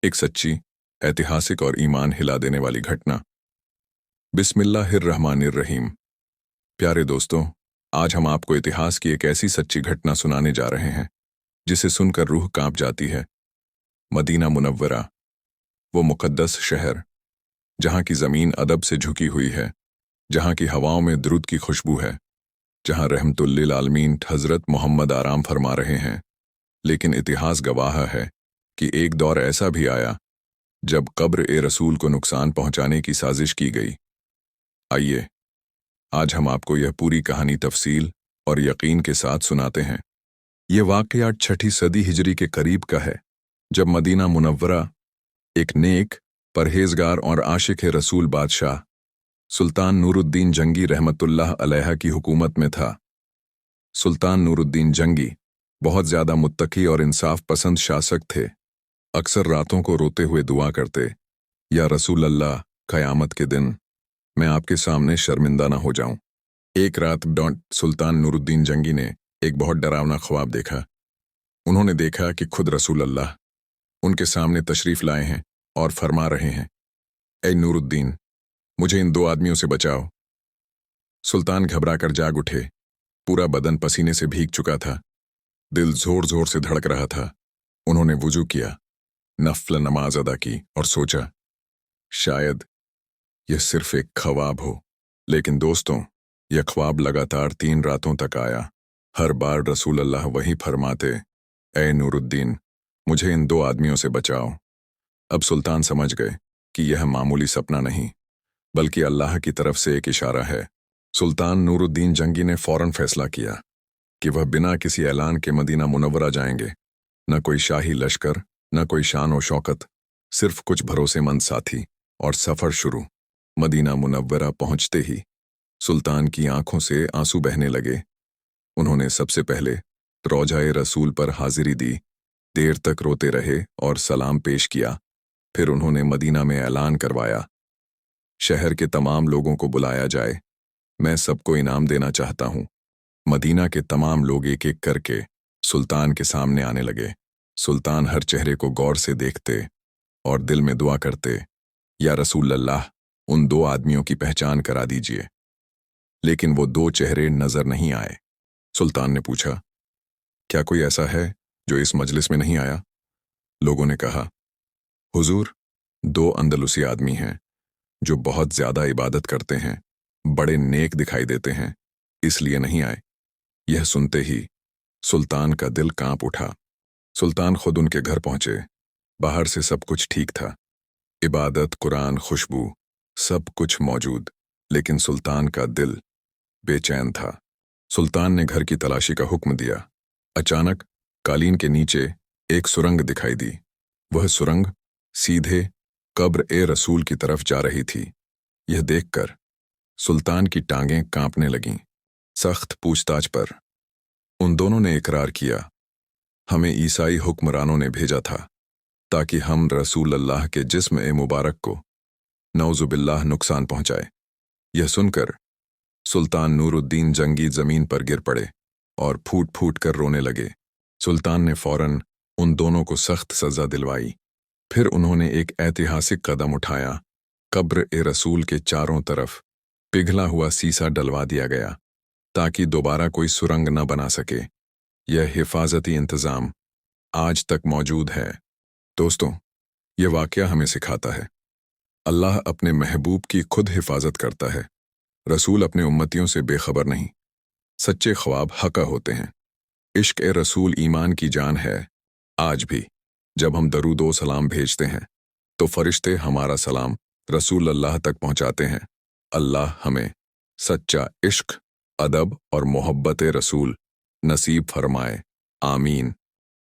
एक सच्ची, ऐतिहासिक और ईमान हिला देने वाली घटना। बिस्मिल्लाहिर्रहमानिर्रहीम। प्यारे दोस्तों, आज हम आपको इतिहास की एक ऐसी सच्ची घटना सुनाने जा रहे हैं जिसे सुनकर रूह कांप जाती है। मदीना मुनव्वरा, वो मुक़द्दस शहर जहाँ की ज़मीन अदब से झुकी हुई है, जहाँ की हवाओं में दुरूद की खुशबू है, जहाँ रहमतुल लिल आलमीन हज़रत मोहम्मद आराम फरमा रहे हैं। लेकिन इतिहास गवाह है कि एक दौर ऐसा भी आया जब कब्र-ए-रसूल को नुकसान पहुंचाने की साजिश की गई। आइए, आज हम आपको यह पूरी कहानी तफसील और यकीन के साथ सुनाते हैं। यह वाक़या 6ठी सदी हिजरी के करीब का है, जब मदीना मुनव्वरा एक नेक, परहेजगार और आशिक-ए-रसूल बादशाह सुल्तान नूरुद्दीन जंगी रहमतुल्लाह अलैह की हुकूमत में था। सुल्तान नूरुद्दीन जंगी बहुत ज़्यादा मुत्तकी और इंसाफ पसंद शासक थे। अक्सर रातों को रोते हुए दुआ करते, या रसूल अल्लाह, क़यामत के दिन मैं आपके सामने शर्मिंदा न हो जाऊं। एक रात सुल्तान नूरुद्दीन जंगी ने एक बहुत डरावना ख्वाब देखा। उन्होंने देखा कि खुद रसूल अल्लाह उनके सामने तशरीफ़ लाए हैं और फरमा रहे हैं, ऐ नूरुद्दीन, मुझे इन 2 आदमियों से बचाओ। सुल्तान घबराकर जाग उठे। पूरा बदन पसीने से भीग चुका था, दिल जोर जोर से धड़क रहा था। उन्होंने वुजू किया, नफल नमाज अदा की और सोचा, शायद यह सिर्फ एक ख्वाब हो। लेकिन दोस्तों, यह ख्वाब लगातार 3 रातों तक आया। हर बार रसूल अल्लाह वही फरमाते, ऐ नूरुद्दीन, मुझे इन 2 आदमियों से बचाओ। अब सुल्तान समझ गए कि यह मामूली सपना नहीं, बल्कि अल्लाह की तरफ से एक इशारा है। सुल्तान नूरुद्दीन जंगी ने फौरन फैसला किया कि वह बिना किसी ऐलान के मदीना मुनव्वरा जाएंगे। न कोई शाही लश्कर, न कोई शान और शौकत, सिर्फ कुछ भरोसेमंद साथी। और सफ़र शुरू। मदीना मुनव्वरा पहुंचते ही सुल्तान की आंखों से आंसू बहने लगे। उन्होंने सबसे पहले रौज़ाए रसूल पर हाजिरी दी, देर तक रोते रहे और सलाम पेश किया। फिर उन्होंने मदीना में ऐलान करवाया, शहर के तमाम लोगों को बुलाया जाए, मैं सबको इनाम देना चाहता हूँ। मदीना के तमाम लोग एक एक करके सुल्तान के सामने आने लगे। सुल्तान हर चेहरे को गौर से देखते और दिल में दुआ करते, या रसूल अल्लाह, उन 2 आदमियों की पहचान करा दीजिए। लेकिन वो 2 चेहरे नजर नहीं आए। सुल्तान ने पूछा, क्या कोई ऐसा है जो इस मजलिस में नहीं आया? लोगों ने कहा, हुजूर, 2 अंदलुसी आदमी हैं जो बहुत ज्यादा इबादत करते हैं, बड़े नेक दिखाई देते हैं, इसलिए नहीं आए। यह सुनते ही सुल्तान का दिल कांप उठा। सुल्तान खुद उनके घर पहुंचे। बाहर से सब कुछ ठीक था, इबादत, कुरान, खुशबू, सब कुछ मौजूद, लेकिन सुल्तान का दिल बेचैन था। सुल्तान ने घर की तलाशी का हुक्म दिया। अचानक कालीन के नीचे एक सुरंग दिखाई दी। वह सुरंग सीधे कब्र-ए-रसूल की तरफ जा रही थी। यह देखकर सुल्तान की टांगें कांपने लगीं। सख्त पूछताछ पर उन दोनों ने इकरार किया, हमें ईसाई हुक्मरानों ने भेजा था ताकि हम रसूल अल्लाह के जिस्म-ए-मुबारक को नौजुबिल्लाह नुकसान पहुंचाए। यह सुनकर सुल्तान नूरुद्दीन जंगी जमीन पर गिर पड़े और फूट फूट कर रोने लगे। सुल्तान ने फौरन उन दोनों को सख्त सज़ा दिलवाई। फिर उन्होंने एक ऐतिहासिक कदम उठाया। कब्र-ए-रसूल के चारों तरफ पिघला हुआ सीसा डलवा दिया गया ताकि दोबारा कोई सुरंग न बना सके। यह हिफाजती इंतज़ाम आज तक मौजूद है। दोस्तों, यह वाक़या हमें सिखाता है, अल्लाह अपने महबूब की खुद हिफाजत करता है। रसूल अपने उम्मतियों से बेखबर नहीं। सच्चे ख्वाब हक़ होते हैं। इश्क़-ए-रसूल ईमान की जान है। आज भी जब हम दरूद व सलाम भेजते हैं तो फरिश्ते हमारा सलाम रसूल अल्लाह तक पहुंचाते हैं। अल्लाह हमें सच्चा इश्क़, अदब और मोहब्बत-ए-रसूल नसीब फरमाए। आमीन।